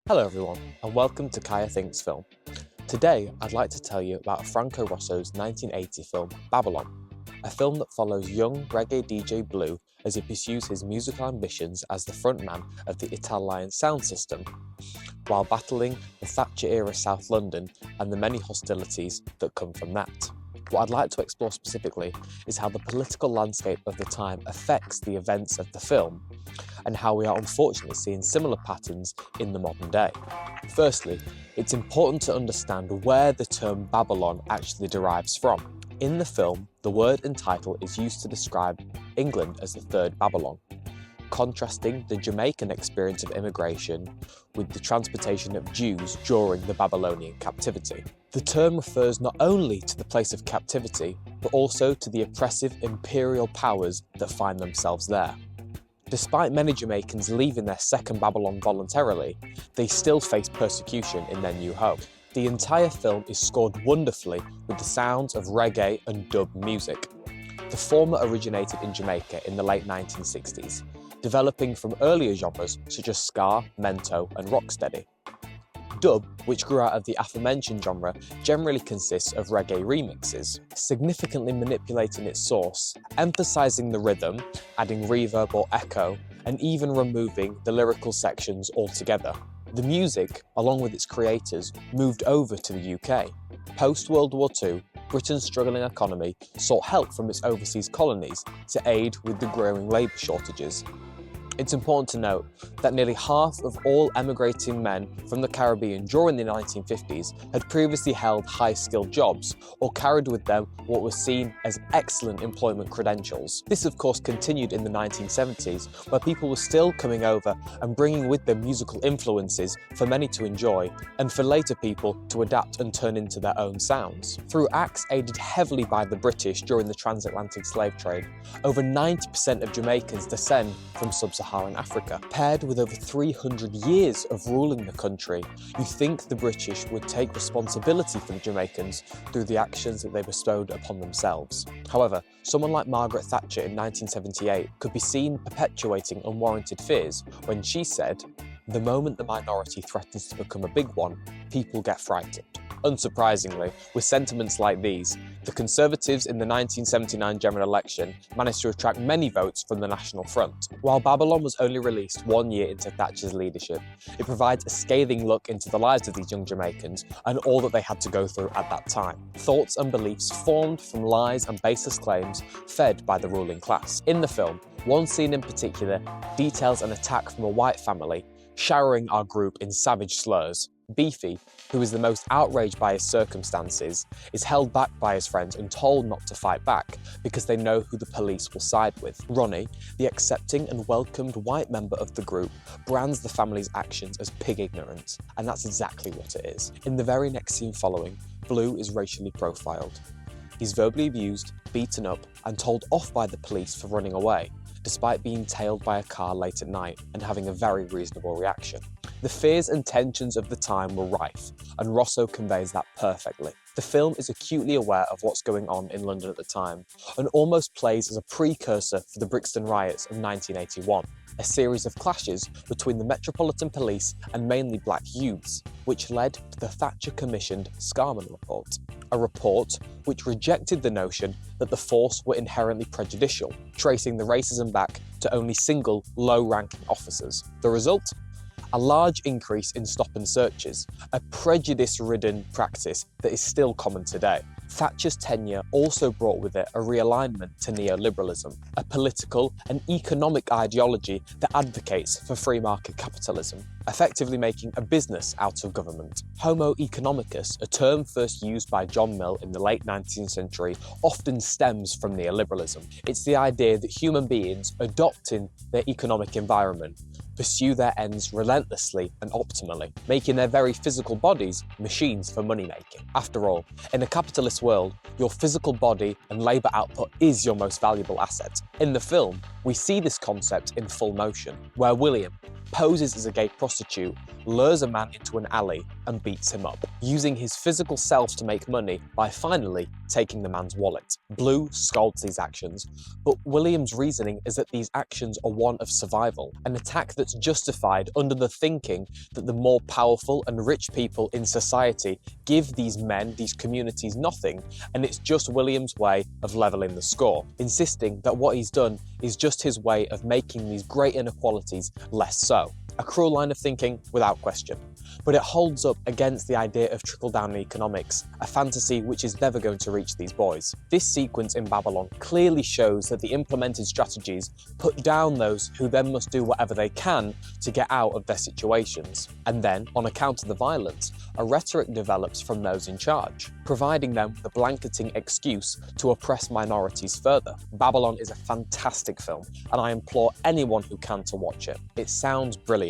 Hello everyone, and welcome to Kaya Thinks Film. Today, I'd like to tell you about Franco Rosso's 1980 film, Babylon, a film that follows young reggae DJ Blue as he pursues his musical ambitions as the frontman of the Italian sound system, while battling the Thatcher-era South London and the many hostilities that come from that. What I'd like to explore specifically is how the political landscape of the time affects the events of the film, and how we are unfortunately seeing similar patterns in the modern day. Firstly, it's important to understand where the term Babylon actually derives from. In the film, the word and title is used to describe England as the third Babylon, contrasting the Jamaican experience of immigration with the transportation of Jews during the Babylonian captivity. The term refers not only to the place of captivity, but also to the oppressive imperial powers that find themselves there. Despite many Jamaicans leaving their second Babylon voluntarily, they still face persecution in their new home. The entire film is scored wonderfully with the sounds of reggae and dub music. The former originated in Jamaica in the late 1960s, developing from earlier genres such as ska, mento and rocksteady. Dub, which grew out of the aforementioned genre, generally consists of reggae remixes, significantly manipulating its source, emphasising the rhythm, adding reverb or echo, and even removing the lyrical sections altogether. The music, along with its creators, moved over to the UK. Post-World War II, Britain's struggling economy sought help from its overseas colonies to aid with the growing labour shortages. It's important to note that nearly half of all emigrating men from the Caribbean during the 1950s had previously held high-skilled jobs or carried with them what was seen as excellent employment credentials. This of course continued in the 1970s, where people were still coming over and bringing with them musical influences for many to enjoy, and for later people to adapt and turn into their own sounds. Through acts aided heavily by the British during the transatlantic slave trade, over 90% of Jamaicans descend from sub-Saharan Africa. Paired with over 300 years of ruling the country, you think the British would take responsibility for the Jamaicans through the actions that they bestowed upon themselves. However, someone like Margaret Thatcher in 1978 could be seen perpetuating unwarranted fears when she said, "The moment the minority threatens to become a big one, people get frightened." Unsurprisingly, with sentiments like these, the Conservatives in the 1979 general election managed to attract many votes from the National Front. While Babylon was only released 1 year into Thatcher's leadership, it provides a scathing look into the lives of these young Jamaicans and all that they had to go through at that time. Thoughts and beliefs formed from lies and baseless claims fed by the ruling class. In the film, one scene in particular details an attack from a white family, showering our group in savage slurs. Beefy, who is the most outraged by his circumstances, is held back by his friends and told not to fight back because they know who the police will side with. Ronnie, the accepting and welcomed white member of the group, brands the family's actions as pig ignorance, and that's exactly what it is. In the very next scene following, Blue is racially profiled. He's verbally abused, beaten up, and told off by the police for running away, despite being tailed by a car late at night and having a very reasonable reaction. The fears and tensions of the time were rife, and Rosso conveys that perfectly. The film is acutely aware of what's going on in London at the time, and almost plays as a precursor for the Brixton riots of 1981, a series of clashes between the Metropolitan Police and mainly black youths, which led to the Thatcher-commissioned Scarman Report, a report which rejected the notion that the force were inherently prejudicial, tracing the racism back to only single, low-ranking officers. The result? A large increase in stop and searches, a prejudice-ridden practice that is still common today. Thatcher's tenure also brought with it a realignment to neoliberalism, a political and economic ideology that advocates for free market capitalism, effectively making a business out of government. Homo economicus, a term first used by John Mill in the late 19th century, often stems from neoliberalism. It's the idea that human beings, adopting their economic environment, pursue their ends relentlessly and optimally, making their very physical bodies machines for money-making. After all, in a capitalist world, your physical body and labour output is your most valuable asset. In the film, we see this concept in full motion, where William, poses as a gay prostitute, lures a man into an alley and beats him up, using his physical self to make money by finally taking the man's wallet. Blue scolds these actions, but William's reasoning is that these actions are one of survival, an attack that's justified under the thinking that the more powerful and rich people in society give these men, these communities, nothing, and it's just William's way of leveling the score, insisting that what he's done is just his way of making these great inequalities less so. A cruel line of thinking, without question. But it holds up against the idea of trickle-down economics, a fantasy which is never going to reach these boys. This sequence in Babylon clearly shows that the implemented strategies put down those who then must do whatever they can to get out of their situations. And then, on account of the violence, a rhetoric develops from those in charge, providing them with a blanketing excuse to oppress minorities further. Babylon is a fantastic film, and I implore anyone who can to watch it. It sounds brilliant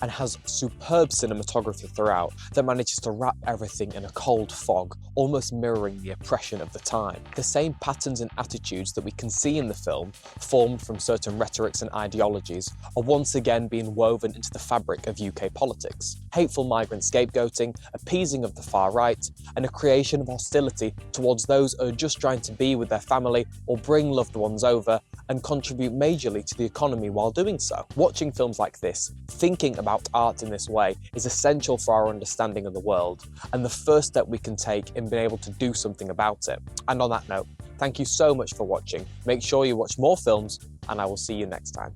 and has superb cinematography throughout that manages to wrap everything in a cold fog, almost mirroring the oppression of the time. The same patterns and attitudes that we can see in the film, formed from certain rhetorics and ideologies, are once again being woven into the fabric of UK politics. Hateful migrant scapegoating, appeasing of the far right, and a creation of hostility towards those who are just trying to be with their family or bring loved ones over and contribute majorly to the economy while doing so. Watching films like this, thinking about art in this way, is essential for our understanding of the world, and the first step we can take in being able to do something about it. And on that note, thank you so much for watching. Make sure you watch more films, and I will see you next time.